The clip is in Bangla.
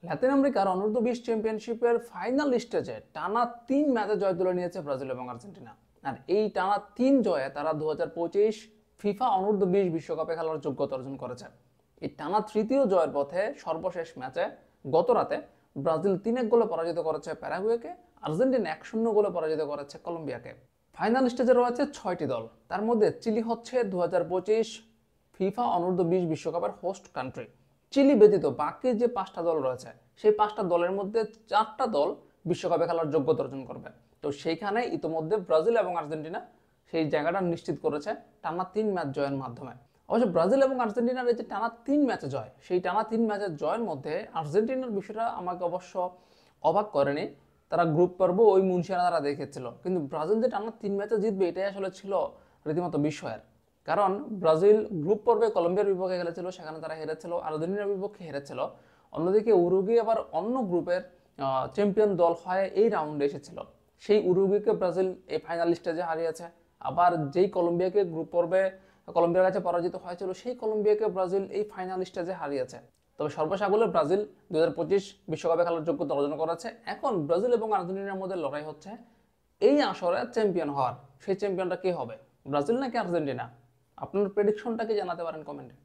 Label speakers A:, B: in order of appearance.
A: লাতিন আমেরিকার অনূর্ধ্ব-20 চ্যাম্পিয়নশিপের ফাইনাল স্টেজে টানা 3 ম্যাচে জয় তুলে নিয়েছে ব্রাজিল এবং আর্জেন্টিনা। আর এই টানা 3 জয়ে তারা 2025 ফিফা অনূর্ধ্ব-20 বিশ্বকাপে খেলার যোগ্যতা অর্জন করেছে। এই টানা তৃতীয় জয়ের পথে সর্বশেষ ম্যাচে গত রাতে ব্রাজিল 3-1 গোলে পরাজিত করেছে প্যারাগুয়েকে, আর্জেন্টিনা 1-0 গোলে পরাজিত করেছে কলম্বিয়াকে। ফাইনাল স্টেজে রয়েছে 6টি দল, তার মধ্যে চিলি হচ্ছে 2025 ফিফা অনূর্ধ্ব-20 বিশ্বকাপের হোস্ট কান্ট্রি। চিলি ব্যতীত বাকি যে 5টা দল রয়েছে সেই 5টা দলের মধ্যে 4টা দল বিশ্বকাপে খেলার যোগ্যতা অর্জন করবে। তো সেইখানে ইতোমধ্যে ব্রাজিল এবং আর্জেন্টিনা সেই জায়গাটা নিশ্চিত করেছে টানা 3 ম্যাচ জয়ের মাধ্যমে। অবশ্য ব্রাজিল এবং আর্জেন্টিনার এই যে টানা 3 ম্যাচে জয়, সেই টানা 3 ম্যাচের জয়ের মধ্যে আর্জেন্টিনার বিষয়টা আমাকে অবশ্য অবাক করেনি। তারা গ্রুপ পর্ব ওই মুনশিয়ানা তারা দেখেছিল, কিন্তু ব্রাজিল যে টানা 3 ম্যাচে জিতবে এটাই আসলে ছিল রীতিমতো বিস্ময়ের। কারণ ব্রাজিল গ্রুপ পর্বে কলম্বিয়ার বিপক্ষে খেলেছিল, সেখানে তারা হেরেছিল, আর্জেন্টিনার বিপক্ষে হেরেছিল। অন্যদিকে উরুগুয়ে আবার অন্য গ্রুপের চ্যাম্পিয়ন দল হয়ে এই রাউন্ডে এসেছিল। সেই উরুগুয়েকে ব্রাজিল এই ফাইনাল স্টেজে হারিয়েছে। আবার যেই কলম্বিয়াকে গ্রুপ পর্বে কলম্বিয়ার কাছে পরাজিত হয়েছিল, সেই কলম্বিয়াকে ব্রাজিল এই ফাইনাল স্টেজে হারিয়েছে। তবে সর্বসাকুল্যে ব্রাজিল 2025 বিশ্বকাপে খেলার যোগ্যতা অর্জন করেছে। এখন ব্রাজিল এবং আর্জেন্টিনার মধ্যে লড়াই হচ্ছে এই আসরে চ্যাম্পিয়ন হওয়ার। সেই চ্যাম্পিয়নটা কে হবে, ব্রাজিল নাকি আর্জেন্টিনা? আপনার প্রেডিকশনটা কি জানাতে পারেন কমেন্টে।